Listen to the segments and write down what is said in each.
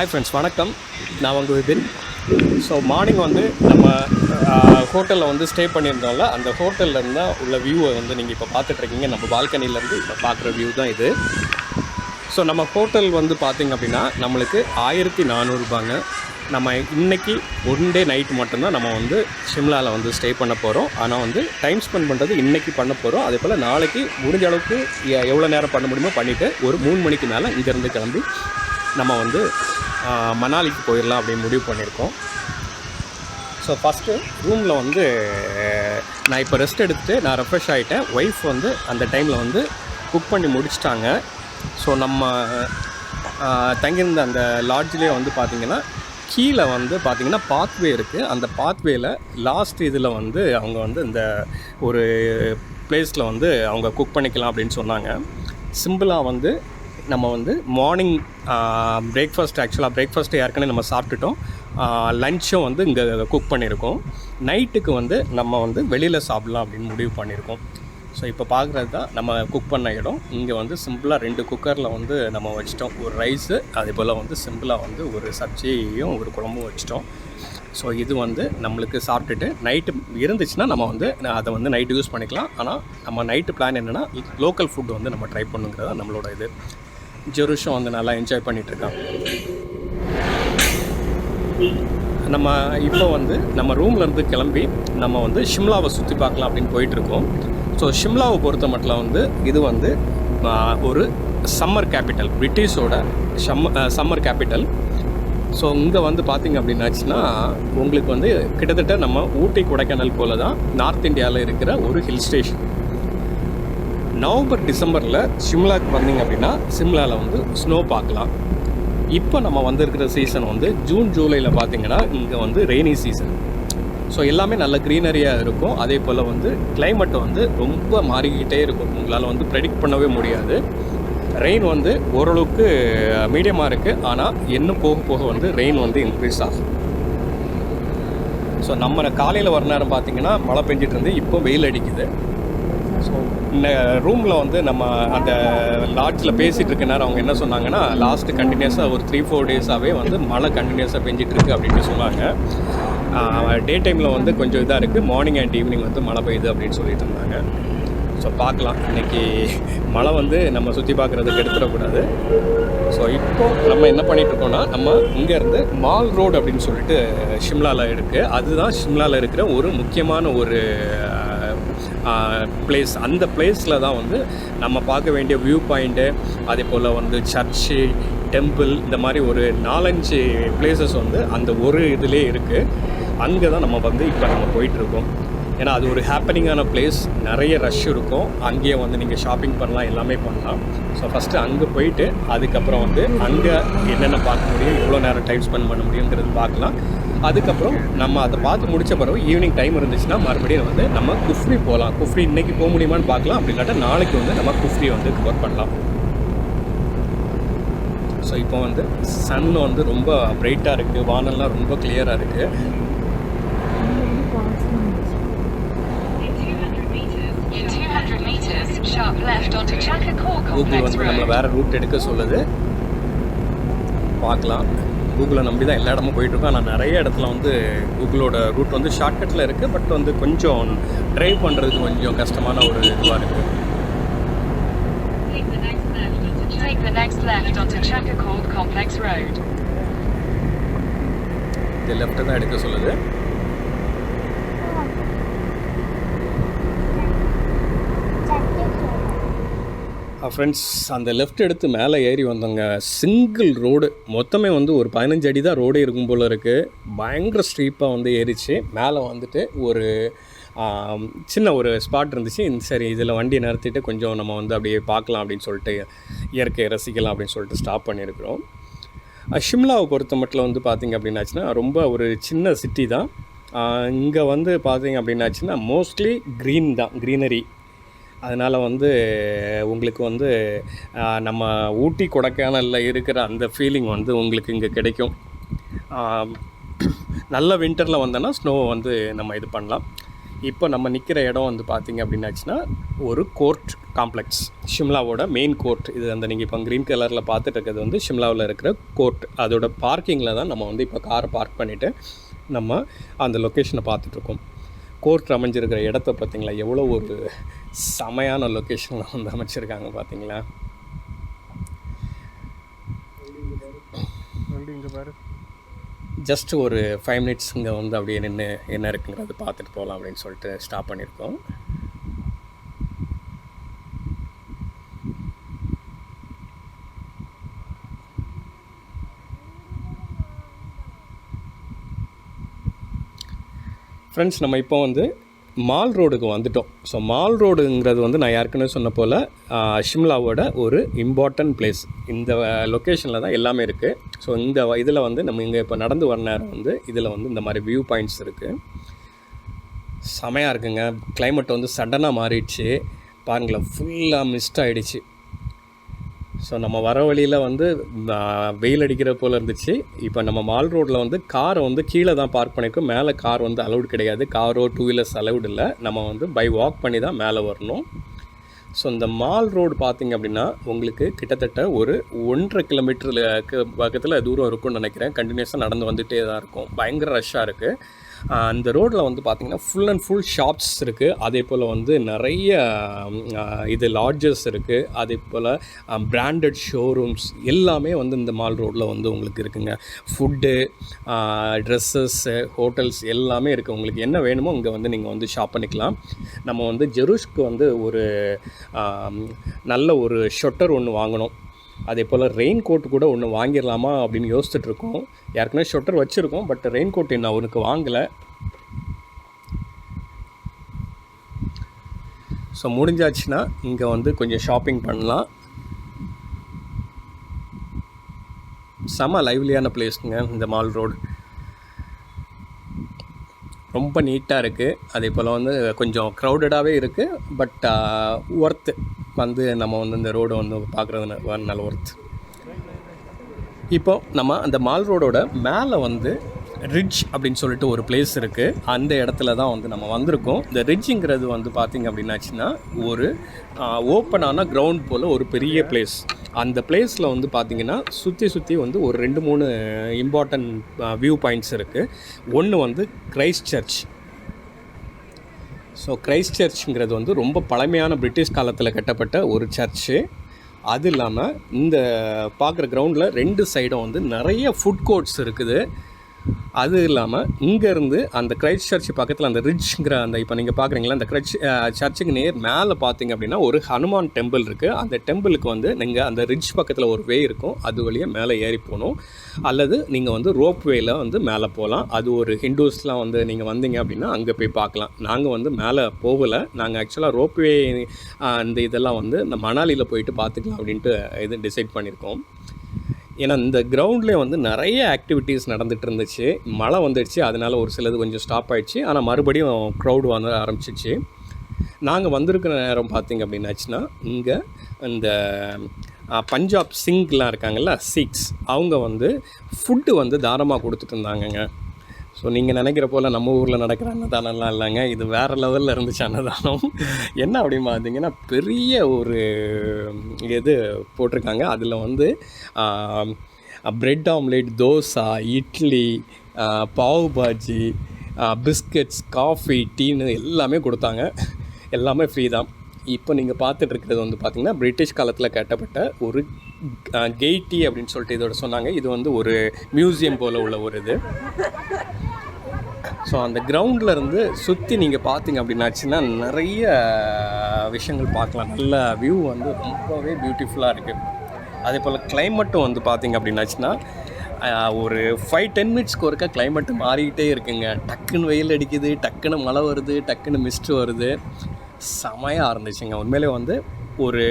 Hi friends, வணக்கம். நான் உங்கள் விபின். ஸோ மார்னிங் வந்து நம்ம ஹோட்டலில் வந்து ஸ்டே பண்ணியிருந்தோம்ல, அந்த ஹோட்டலில் இருந்தால் உள்ள வியூவை வந்து நீங்கள் இப்போ பார்த்துட்ருக்கீங்க. நம்ம பால்கனிலேருந்து இப்போ பார்க்குற வியூ தான் இது. ஸோ நம்ம ஹோட்டல் வந்து பார்த்திங்க அப்படின்னா நம்மளுக்கு 1400 நம்ம இன்றைக்கி ஒன் டே நைட் மட்டும்தான் நம்ம வந்து ஷிம்லாவில் வந்து ஸ்டே பண்ண போகிறோம். ஆனால் வந்து டைம் ஸ்பெண்ட் பண்ணுறது இன்றைக்கி பண்ண போகிறோம். அதே போல் நாளைக்கு முடிஞ்ச அளவுக்கு எவ்வளோ நேரம் பண்ண முடியுமோ பண்ணிவிட்டு ஒரு 3 மணிக்கு மேலே இங்கேருந்து கிளம்பி நம்ம வந்து மணாலிக்கு போயிடலாம் அப்படின்னு முடிவு பண்ணியிருக்கோம். ஸோ ஃபஸ்ட்டு ரூமில் வந்து நான் இப்போ ரெஸ்ட் எடுத்துகிட்டு நான் ரெஃப்ரெஷ் ஆகிட்டேன். ஒய்ஃப் வந்து அந்த டைமில் வந்து குக் பண்ணி முடிச்சிட்டாங்க. ஸோ நம்ம தங்கியிருந்த அந்த லாட்ஜ்லேயே வந்து பார்த்திங்கன்னா கீழே வந்து பார்த்திங்கன்னா பாத்வே இருக்குது. அந்த பாத்வேயில் லாஸ்ட் இதில் வந்து அவங்க வந்து இந்த ஒரு பிளேஸில் வந்து அவங்க குக் பண்ணிக்கலாம் அப்படின்னு சொன்னாங்க. சிம்பிளாக வந்து நம்ம வந்து மார்னிங் பிரேக்ஃபாஸ்ட்டு ஏற்கனவே நம்ம சாப்பிட்டுட்டோம். லஞ்சும் வந்து இங்கே குக் பண்ணியிருக்கோம். நைட்டுக்கு வந்து நம்ம வந்து வெளியில் சாப்பிட்லாம் அப்படின்னு முடிவு பண்ணியிருக்கோம். ஸோ இப்போ பார்க்குறது தான் நம்ம குக் பண்ண இடம். இங்கே வந்து சிம்பிளாக 2 குக்கரில் வந்து நம்ம வச்சிட்டோம். ஒரு ரைஸு, அதே போல் வந்து சிம்பிளாக வந்து ஒரு சப்ஜியும் ஒரு குழம்பும் வச்சிட்டோம். ஸோ இது வந்து நம்மளுக்கு சாப்பிட்டுட்டு நைட்டு இருந்துச்சுன்னா நம்ம வந்து அதை வந்து நைட்டு யூஸ் பண்ணிக்கலாம். ஆனால் நம்ம நைட்டு பிளான் என்னென்னா லோக்கல் ஃபுட்டு வந்து நம்ம ட்ரை பண்ணுங்கிறதா நம்மளோட இது. ஜெருஷம் வந்து நல்லா என்ஜாய் பண்ணிகிட்ருக்கான். நம்ம இப்போ வந்து நம்ம ரூம்லேருந்து கிளம்பி நம்ம வந்து ஷிம்லாவை சுற்றி பார்க்கலாம் அப்படின்னு போயிட்டுருக்கோம். ஸோ ஷிம்லாவை பொறுத்த மட்டும் வந்து இது வந்து ஒரு சம்மர் கேபிட்டல், பிரிட்டிஷோட சம்மர் கேபிட்டல். ஸோ இங்கே வந்து பார்த்திங்க அப்படின்னாச்சுன்னா உங்களுக்கு வந்து கிட்டத்தட்ட நம்ம ஊட்டி கொடைக்கானல் போல தான் நார்த் இந்தியாவில் இருக்கிற ஒரு ஹில் ஸ்டேஷன். நவம்பர் டிசம்பரில் ஷிம்லாவுக்கு வந்தீங்க அப்படின்னா ஷிம்லாவில் வந்து ஸ்னோ பார்க்கலாம். இப்போ நம்ம வந்திருக்கிற சீசன் வந்து ஜூன் ஜூலையில் பார்த்திங்கன்னா இங்கே வந்து ரெய்னி சீசன். ஸோ எல்லாமே நல்ல க்ரீனரியாக இருக்கும். அதே போல் வந்து கிளைமேட் வந்து ரொம்ப மாறிக்கிட்டே இருக்கும். உங்களால் வந்து ப்ரெடிக்ட் பண்ணவே முடியாது. ரெயின் வந்து ஓரளவுக்கு மீடியமாக இருக்குது. ஆனால் இன்னும் போக போக வந்து ரெயின் வந்து இன்க்ரீஸ் ஆகும். ஸோ நம்ம காலையில் வர நேரம் பார்த்திங்கன்னா மழை பெஞ்சிட்டு இருந்து இப்போ வெயில் அடிக்குது. ஸோ இந்த ரூமில் வந்து நம்ம அந்த லாட்ஜில் பேசிகிட்டு இருக்க நேரம் அவங்க என்ன சொன்னாங்கன்னா லாஸ்ட்டு கண்டினியூஸாக ஒரு 3-4 டேஸாகவே வந்து மழை கண்டினியூஸாக பெஞ்சிட்ருக்கு அப்படின்னு சொன்னாங்க. டே டைமில் வந்து கொஞ்சம் இதாக இருக்குது, மார்னிங் அண்ட் ஈவினிங் வந்து மழை பெய்யுது அப்படின்னு சொல்லிட்டு இருந்தாங்க. ஸோ பார்க்கலாம், இன்றைக்கி மழை வந்து நம்ம சுற்றி பார்க்குறதுக்கு எடுத்துடக்கூடாது. ஸோ இப்போது நம்ம என்ன பண்ணிகிட்ருக்கோன்னா நம்ம இங்கேருந்து மால் ரோடு அப்படின்னு சொல்லிட்டு ஷிம்லாவில் இருக்குது. அதுதான் ஷிம்லாவில் இருக்கிற ஒரு முக்கியமான ஒரு பிளேஸ். அந்த பிளேஸில் தான் வந்து நம்ம பார்க்க வேண்டிய வியூ பாயிண்ட்டு, அதே போல் வந்து சர்ச்சு, டெம்பிள், இந்த மாதிரி ஒரு 4-5 பிளேசஸ் வந்து அந்த ஒரு இதிலே இருக்குது. அங்கே தான் நம்ம வந்து இப்போ நம்ம போயிட்டுருக்கோம். ஏன்னா அது ஒரு ஹேப்பனிங்கான பிளேஸ், நிறைய ரஷ் இருக்கும். அங்கேயே வந்து நீங்கள் ஷாப்பிங் பண்ணலாம், எல்லாமே பண்ணலாம். ஸோ ஃபஸ்ட்டு அங்கே போயிட்டு அதுக்கப்புறம் வந்து அங்கே என்னென்ன பார்க்க முடியும், எவ்வளோ நேரம் டைம் ஸ்பெண்ட் பண்ண முடியுங்கிறது பார்க்கலாம். அதுக்கப்புறம் நம்ம அதை பார்த்து முடித்த பிறகு ஈவினிங் டைம் இருந்துச்சுன்னா மறுபடியும் வந்து நம்ம குஃப்ரி போகலாம். குஃப்ரி இன்றைக்கி போக முடியுமான்னு பார்க்கலாம். அப்படி இல்லாட்டா நாளைக்கு வந்து நம்ம குஃப்ரி வந்து கவர் பண்ணலாம். ஸோ இப்போ வந்து சன் வந்து ரொம்ப பிரைட்டாக இருக்குது, வானெல்லாம் ரொம்ப கிளியராக இருக்குது. கூகுள் வந்து நம்மளை வேறு ரூட் எடுக்க சொல்லுது. பார்க்கலாம். கூகுளை நம்பி தான் எல்லா இடமும் போயிட்டுருக்கோம். ஆனால் நிறைய இடத்துல வந்து கூகுளோட ரூட் வந்து ஷார்ட்கட்டில் இருக்குது. பட் வந்து கொஞ்சம் ட்ரைவ் பண்ணுறதுக்கு கொஞ்சம் கஷ்டமான ஒரு இதுவாக இருக்குது. இது லெஃப்ட்டு தான் எடுக்க சொல்லுது. ஃப்ரெண்ட்ஸ், அந்த லெஃப்ட் எடுத்து மேலே ஏறி வந்தோங்க. சிங்கிள் ரோடு, மொத்தமே வந்து ஒரு 15 அடி தான் ரோடே இருக்கும் போல் இருக்குது. பயங்கர ஸ்ட்ரீப்பாக வந்து ஏறிச்சு. மேலே வந்துட்டு ஒரு சின்ன ஒரு ஸ்பாட் இருந்துச்சு. சரி, இதில் வண்டியை நிறுத்திட்டு கொஞ்சம் நம்ம வந்து அப்படியே பார்க்கலாம் அப்படின்னு சொல்லிட்டு, இயற்கையை ரசிக்கலாம் அப்படின்னு சொல்லிட்டு ஸ்டாப் பண்ணியிருக்கிறோம். ஷிம்லாவை பொறுத்த மட்டும் வந்து பார்த்திங்க அப்படின்னாச்சுன்னா ரொம்ப ஒரு சின்ன சிட்டி தான். இங்கே வந்து பார்த்திங்க அப்படின்னாச்சுன்னா மோஸ்ட்லி க்ரீனரி. அதனால் வந்து உங்களுக்கு வந்து நம்ம ஊட்டி கொடைக்கானலில் இருக்கிற அந்த ஃபீலிங் வந்து உங்களுக்கு இங்கே கிடைக்கும். நல்ல வின்டரில் வந்தோன்னா ஸ்னோவை வந்து நம்ம இது பண்ணலாம். இப்போ நம்ம நிற்கிற இடம் வந்து பார்த்திங்க அப்படின்னாச்சுன்னா ஒரு கோர்ட் காம்ப்ளெக்ஸ், ஷிம்லாவோட மெயின் கோர்ட். இது அந்த நீங்கள் இப்போ க்ரீன் கலரில் பார்த்துட்டு இருக்கிறது வந்து ஷிம்லாவில் இருக்கிற கோர்ட். அதோட பார்க்கிங்கில் தான் நம்ம வந்து இப்போ காரை பார்க் பண்ணிவிட்டு நம்ம அந்த லொக்கேஷனை பார்த்துட்ருக்கோம். கோர்ட் அமைஞ்சிருக்கிற இடத்த பார்த்திங்களா, எவ்வளோ ஒரு செமையான லொக்கேஷனில் வந்து அமைச்சிருக்காங்க பார்த்திங்களா. இங்கே பாரு, ஜஸ்ட் ஒரு 5 மினிட்ஸ் இங்கே வந்து அப்படியே நின்று என்ன இருக்குங்கிறது பார்த்துட்டு போகலாம் அப்படின்னு சொல்லிட்டு ஸ்டாப் பண்ணியிருக்கோம். ஃப்ரெண்ட்ஸ், நம்ம இப்போ வந்து மால் ரோடுக்கு வந்துட்டோம். ஸோ மால் ரோடுங்கிறது வந்து நான் ஏற்கனவே சொன்ன போல் ஷிம்லாவோட ஒரு இம்பார்ட்டன்ட் பிளேஸ். இந்த லொக்கேஷனில் தான் எல்லாமே இருக்குது. ஸோ இந்த இதில் வந்து நம்ம இங்கே இப்போ நடந்து வர நேரம் வந்து இதில் வந்து இந்த மாதிரி வியூ பாயிண்ட்ஸ் இருக்குது. செமையாக இருக்குங்க. கிளைமேட் வந்து சடனாக மாறிடுச்சு பாருங்களேன், ஃபுல்லாக மிஸ்ட் ஆகிடுச்சு. ஸோ நம்ம வர வழியில் வந்து வெயில் அடிக்கிற போல் இருந்துச்சு. இப்போ நம்ம மால் ரோட்டில் வந்து காரை வந்து கீழே தான் பார்க் பண்ணியிருக்கோம். மேலே கார் வந்து அலௌடு கிடையாது. காரோ 2 வீலர்ஸ் அலௌடு இல்லை. நம்ம வந்து பை வாக் பண்ணி தான் மேலே வரணும். ஸோ இந்த மால் ரோடு பார்த்திங்க அப்படின்னா உங்களுக்கு கிட்டத்தட்ட ஒரு 1.5 கிலோமீட்டருக்கு பக்கத்தில் தூரம் இருக்கும்னு நினைக்கிறேன். கண்டினியூஸாக நடந்து வந்துகிட்டே தான் இருக்கும். பயங்கர ரஷ்ஷாக இருக்குது. அந்த ரோட்டில் வந்து பார்த்திங்கன்னா ஃபுல் அண்ட் ஃபுல் ஷாப்ஸ் இருக்குது. அதே போல் வந்து நிறைய இது லாட்ஜஸ் இருக்குது. அதே போல் பிராண்டட் ஷோரூம்ஸ் எல்லாமே வந்து இந்த மால் ரோட்டில் வந்து உங்களுக்கு இருக்குங்க. ஃபுட்டு, ட்ரெஸ்ஸஸ்ஸு, ஹோட்டல்ஸ் எல்லாமே இருக்குது. உங்களுக்கு என்ன வேணுமோ இங்கே வந்து நீங்கள் வந்து ஷாப் பண்ணிக்கலாம். நம்ம வந்து ஜெருஷ்க்கு வந்து ஒரு நல்ல ஒரு ஷொட்டர் ஒன்று வாங்கணும். அதே போல் ரெயின் கோட் கூட ஒன்று வாங்கிடலாமா அப்படின்னு யோசிச்சுட்ருக்கோம். ஏற்கனவே ஷொட்டர் வச்சுருக்கோம், பட் ரெயின் கோட் இன்னும் அவனுக்கு வாங்கலை. ஸோ முடிஞ்சாச்சுன்னா இங்கே வந்து கொஞ்சம் ஷாப்பிங் பண்ணலாம். செம லைவ்லியான பிளேஸுங்க இந்த மால் ரோடு. ரொம்ப நீட்டாக இருக்குது. அதே போல் வந்து கொஞ்சம் க்ரௌடடாகவே இருக்குது. பட் ஒர்த்து வந்து நம்ம வந்து இந்த ரோடை வந்து பார்க்குறது நல்ல ஒர்த். இப்போ நம்ம அந்த மால் ரோடோட மேலே வந்து ரிட்ஜ் அப்படின்னு சொல்லிட்டு ஒரு பிளேஸ் இருக்குது. அந்த இடத்துல தான் வந்து நம்ம வந்திருக்கோம். இந்த ரிட்ஜுங்கிறது வந்து பார்த்திங்க அப்படின்னாச்சுன்னா ஒரு ஓப்பனான கிரவுண்ட் போல் ஒரு பெரிய பிளேஸ். அந்த பிளேஸில் வந்து பார்த்திங்கன்னா சுற்றி வந்து ஒரு 2-3 இம்பார்ட்டன்ட் வியூ பாயிண்ட்ஸ் இருக்குது. ஒன்று வந்து கிரைஸ்ட் சர்ச். ஸோ கிரைஸ்ட் சர்ச்சுங்கிறது வந்து ரொம்ப பழமையான பிரிட்டிஷ் காலத்தில் கட்டப்பட்ட ஒரு சர்ச்சு. அது இல்லாமல் இந்த பார்க்குற கிரவுண்டில் 2 சைடும் வந்து நிறைய ஃபுட் கோர்ட்ஸ் இருக்குது. அது இல்லாமல் இங்கேருந்து அந்த கிரைஸ்ட் சர்ச் பக்கத்தில் அந்த ரிட்ஜ்ங்கிற அந்த இப்போ நீங்கள் பார்க்குறீங்களா அந்த சர்ச்சுக்கு நேர் மேலே பார்த்தீங்க அப்படின்னா ஒரு ஹனுமான் டெம்பிள் இருக்குது. அந்த டெம்பிளுக்கு வந்து நீங்கள் அந்த ரிட்ஜ் பக்கத்தில் ஒரு வே இருக்கும், அது வழியாக மேலே ஏறி போகணும். அல்லது நீங்கள் வந்து ரோப் வேயில் வந்து மேலே போகலாம். அது ஒரு ஹிந்துஸ்லாம் வந்து நீங்கள் வந்தீங்க அப்படின்னா அங்கே போய் பார்க்கலாம். நாங்கள் வந்து மேலே போகலை. நாங்கள் ஆக்சுவலாக ரோப்வே இந்த இதெல்லாம் வந்து இந்த மணாலியில் போயிட்டு பார்த்துக்கலாம் அப்படின்ட்டு இது டிசைட் பண்ணியிருக்கோம். ஏன்னா இந்த கிரவுண்ட்லேயே வந்து நிறைய ஆக்டிவிட்டீஸ் நடந்துகிட்டு இருந்துச்சு. மழை வந்துடுச்சு, அதனால் ஒரு சிலது கொஞ்சம் ஸ்டாப் ஆகிடுச்சு. ஆனால் மறுபடியும் க்ரௌடு வந்து ஆரம்பிச்சிச்சு. நாங்கள் வந்திருக்கிற நேரம் பார்த்திங்க அப்படின்னாச்சுன்னா இங்கே இந்த பஞ்சாப் சிங்க்லாம் இருக்காங்கல்ல, சிக்ஸ், அவங்க வந்து ஃபுட்டு வந்து தாராளமாக கொடுத்துட்டு இருந்தாங்கங்க. ஸோ நீங்கள் நினைக்கிற போல் நம்ம ஊரில் நடக்கிற அன்னதானம்லாம் இல்லைங்க, இது வேறு லெவலில் இருந்துச்சு அன்னதானம். என்ன அப்படின்னு பார்த்தீங்கன்னா பெரிய ஒரு இது போட்டிருக்காங்க. அதில் வந்து bread omelette, dosa, idli, pav bhaji, biscuits, coffee, டீன்னு எல்லாமே கொடுத்தாங்க. எல்லாமே ஃப்ரீ தான். இப்போ நீங்கள் பார்த்துட்ருக்கிறது வந்து பார்த்திங்கன்னா பிரிட்டிஷ் காலத்தில் கட்டப்பட்ட ஒரு கெய்ட்டி அப்படின்னு சொல்லிட்டு இதோட சொன்னாங்க. இது வந்து ஒரு மியூசியம் போல் உள்ள ஒரு இது. ஸோ அந்த கிரவுண்டில் இருந்து சுற்றி நீங்கள் பார்த்தீங்க அப்படின்னாச்சுன்னா நிறைய விஷயங்கள் பார்க்கலாம். நல்ல வியூ வந்து ரொம்பவே பியூட்டிஃபுல்லாக இருக்குது. அதே போல் கிளைமேட்டும் வந்து பார்த்திங்க அப்படின்னாச்சுன்னா ஒரு 5-10 மினிட்ஸ்க்கு ஒருக்கா கிளைமேட்டு மாறிக்கிட்டே இருக்குங்க. டக்குன்னு வெயில் அடிக்குது, டக்குன்னு மழை வருது, டக்குன்னு மிஸ்ட்டு வருது. செமையாக இருந்துச்சுங்க. உண்மையிலே வந்து ஒரு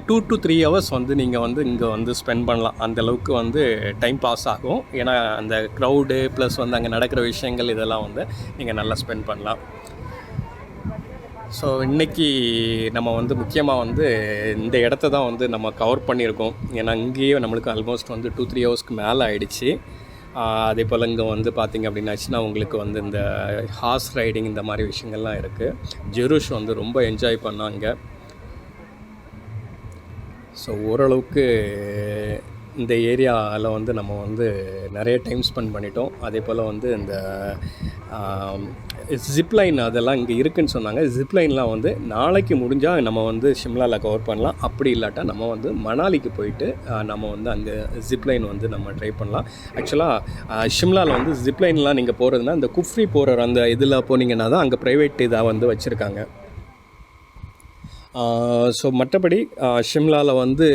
2 to 3 ஹவர்ஸ் வந்து நீங்கள் வந்து இங்கே வந்து ஸ்பெண்ட் பண்ணலாம். அந்தளவுக்கு வந்து டைம் பாஸ் ஆகும். ஏன்னா அந்த க்ரௌடு ப்ளஸ் வந்து அங்கே நடக்கிற விஷயங்கள் இதெல்லாம் வந்து நீங்கள் நல்லா ஸ்பெண்ட் பண்ணலாம். ஸோ இன்றைக்கி நம்ம வந்து முக்கியமாக வந்து இந்த இடத்த தான் வந்து நம்ம கவர் பண்ணியிருக்கோம். ஏன்னா இங்கேயே நம்மளுக்கு ஆல்மோஸ்ட் வந்து 2-3 ஹவர்ஸ்க்கு மேலே ஆகிடுச்சு. அதே போல் இங்கே வந்து பார்த்திங்க அப்படின்னாச்சுன்னா உங்களுக்கு வந்து இந்த ஹார்ஸ் ரைடிங் இந்த மாதிரி விஷயங்கள்லாம் இருக்குது. ஜெருஷ் வந்து ரொம்ப என்ஜாய் பண்ணாங்க. ஸோ ஓரளவுக்கு இந்த ஏரியாவில் வந்து நம்ம வந்து நிறைய டைம் ஸ்பெண்ட் பண்ணிட்டோம். அதே போல் வந்து இந்த ஜிப்லைன் அதெல்லாம் இங்கே இருக்குதுன்னு சொன்னாங்க. ஜிப்லைன்லாம் வந்து நாளைக்கு முடிஞ்சால் நம்ம வந்து ஷிம்லாவில் கவர் பண்ணலாம். அப்படி இல்லாட்டா நம்ம வந்து மணாலிக்கு போயிட்டு நம்ம வந்து அங்கே ஜிப்லைன் வந்து நம்ம ட்ரை பண்ணலாம். ஆக்சுவலாக ஷிம்லாவில் வந்து ஜிப்லைன்லாம் நீங்கள் போகிறதுனா இந்த குஃப்ரி போகிற அந்த இதில் போனீங்கன்னா தான் அங்கே ப்ரைவேட் இதாக வந்து வச்சுருக்காங்க. ஸோ மற்றபடி ஷிம்லாவில் வந்து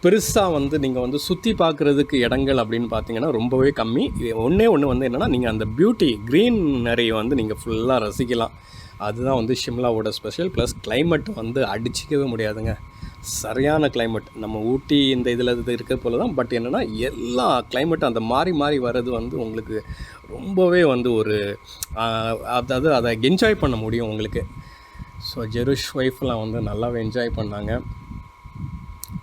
பெருசாக வந்து நீங்கள் வந்து சுற்றி பார்க்குறதுக்கு இடங்கள் அப்படின்னு பார்த்தீங்கன்னா ரொம்பவே கம்மி. ஒன்று வந்து என்னென்னா நீங்கள் அந்த பியூட்டி க்ரீனரியை வந்து நீங்கள் ஃபுல்லாக ரசிக்கலாம். அதுதான் வந்து ஷிம்லாவோட ஸ்பெஷல். ப்ளஸ் கிளைமேட் வந்து அடிச்சிக்கவே முடியாதுங்க. சரியான கிளைமேட். நம்ம ஊட்டி இந்த இதில் இது இருக்க போல தான். பட் என்னென்னா எல்லா கிளைமேட்டும் அந்த மாறி மாறி வர்றது வந்து உங்களுக்கு ரொம்பவே வந்து ஒரு அதாவது அதை என்ஜாய் பண்ண முடியும் உங்களுக்கு. ஸோ ஜெருஷ் ஒய்ஃப்லாம் வந்து நல்லாவே என்ஜாய் பண்ணாங்க.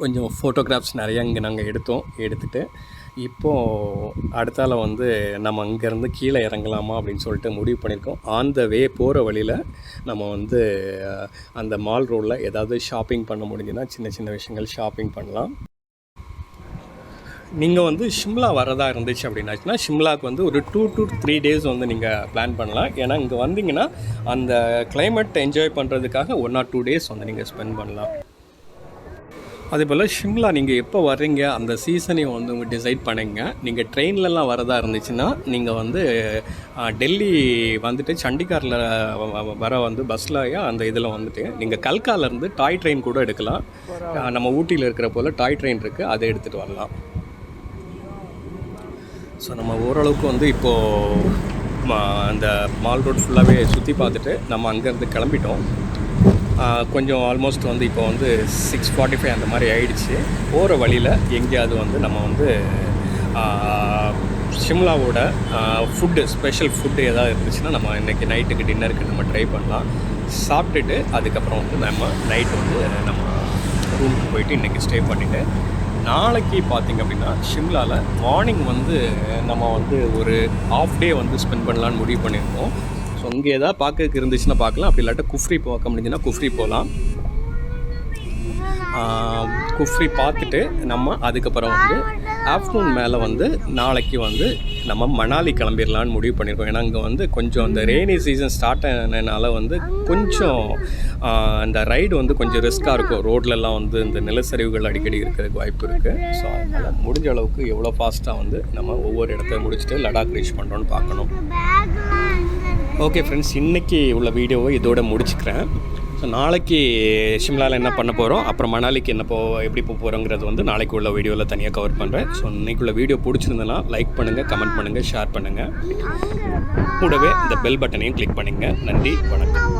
கொஞ்சம் ஃபோட்டோகிராஃப்ஸ் நிறையா இங்கே நாங்கள் எடுத்துகிட்டு இப்போது அடுத்தால வந்து நம்ம அங்கேருந்து கீழே இறங்கலாமா அப்படின்னு சொல்லிட்டு முடிவு பண்ணியிருக்கோம். ஆன் த வே போகிற வழியில் நம்ம வந்து அந்த மால் ரோடில் ஏதாவது ஷாப்பிங் பண்ண முடிஞ்சுன்னா சின்ன சின்ன விஷயங்கள் ஷாப்பிங் பண்ணலாம். நீங்கள் வந்து ஷிம்லா வரதா இருந்துச்சு அப்படின்னாச்சுன்னா ஷிம்லாவுக்கு வந்து ஒரு 2 to 3 days வந்து நீங்கள் பிளான் பண்ணலாம். ஏன்னா இங்கே வந்தீங்கன்னா அந்த கிளைமேட் என்ஜாய் பண்ணுறதுக்காக 1 or 2 days வந்து நீங்கள் ஸ்பெண்ட் பண்ணலாம். அதே போல் ஷிம்லா நீங்கள் எப்போ வர்றீங்க அந்த சீசனையும் வந்து உங்கள் டிசைட் பண்ணுங்க. நீங்கள் ட்ரெயின்லலாம் வரதா இருந்துச்சுன்னா நீங்கள் வந்து டெல்லி வந்துட்டு சண்டிகாரில் வர வந்து பஸ்ஸில் அந்த இதில் வந்துட்டு நீங்கள் கல்காலேருந்து டாய் ட்ரெயின் கூட எடுக்கலாம். நம்ம ஊட்டியில் இருக்கிற போல் டாய் ட்ரெயின் இருக்குது, அதை எடுத்துகிட்டு வரலாம். ஸோ நம்ம ஓரளவுக்கு வந்து இப்போது அந்த மால் ரோட் ஃபுல்லாகவே சுற்றி பார்த்துட்டு நம்ம அங்கேருந்து கிளம்பிட்டோம். கொஞ்சம் ஆல்மோஸ்ட் வந்து இப்போ வந்து 6:45 அந்த மாதிரி ஆயிடுச்சு. போகிற வழியில் எங்கேயாவது வந்து நம்ம வந்து ஷிம்லாவோட ஃபுட்டு ஸ்பெஷல் ஃபுட்டு எதாவது இருந்துச்சுன்னா நம்ம இன்றைக்கி நைட்டுக்கு டின்னருக்கு நம்ம ட்ரை பண்ணலாம். சாப்பிட்டுட்டு அதுக்கப்புறம் வந்து நம்ம நைட்டு வந்து நம்ம ரூமுக்கு போயிட்டு இன்றைக்கி ஸ்டே பண்ணிவிட்டு நாளைக்கு பார்த்திங்க அப்படின்னா ஷிம்லாவில் மார்னிங் வந்து நம்ம வந்து ஒரு ஹாஃப் டே வந்து ஸ்பெண்ட் பண்ணலான்னு முடிவு பண்ணியிருக்கோம். ஸோ இங்கே எதாவது பார்க்கறதுக்கு இருந்துச்சுன்னா பார்க்கலாம். அப்படி இல்லாட்டா குஃப்ரி பார்க்க முடிஞ்சுன்னா குஃப்ரி போகலாம். குஃப்ரி பார்த்துட்டு நம்ம அதுக்கப்புறம் வந்து ஆஃப்டர்நூன் மேலே வந்து நாளைக்கு வந்து நம்ம மணாலி கிளம்பிடலான்னு முடிவு பண்ணியிருக்கோம். ஏன்னா அங்கே வந்து கொஞ்சம் அந்த ரெய்னி சீசன் ஸ்டார்ட் ஆனதுனால வந்து கொஞ்சம் அந்த ரைடு வந்து கொஞ்சம் ரிஸ்க்காக இருக்கும். ரோட்லலாம் வந்து இந்த நிலச்சரிவுகள் அடிக்கடி இருக்கிறதுக்கு வாய்ப்பு இருக்குது. ஸோ அதனால் முடிஞ்ச அளவுக்கு எவ்வளோ ஃபாஸ்ட்டாக வந்து நம்ம ஒவ்வொரு இடத்த முடிச்சுட்டு லடாக் ரீச் பண்ணுறோன்னு பார்க்கணும். ஓகே ஃப்ரெண்ட்ஸ், இன்றைக்கி உள்ள வீடியோவை இதோட முடிச்சுக்கிறேன். ஸோ நாளைக்கு ஷிம்லாவில் என்ன பண்ண போகிறோம், அப்புறம் மணாலிக்கு எப்படி போகிறோங்கிறது வந்து நாளைக்கு உள்ள வீடியோவில் தனியாக கவர் பண்ணுறேன். ஸோ இன்றைக்குள்ள வீடியோ பிடிச்சிருந்தனா லைக் பண்ணுங்கள், கமெண்ட் பண்ணுங்கள், ஷேர் பண்ணுங்கள். கூடவே இந்த பெல் பட்டனையும் கிளிக் பண்ணுங்கள். நன்றி, வணக்கம்.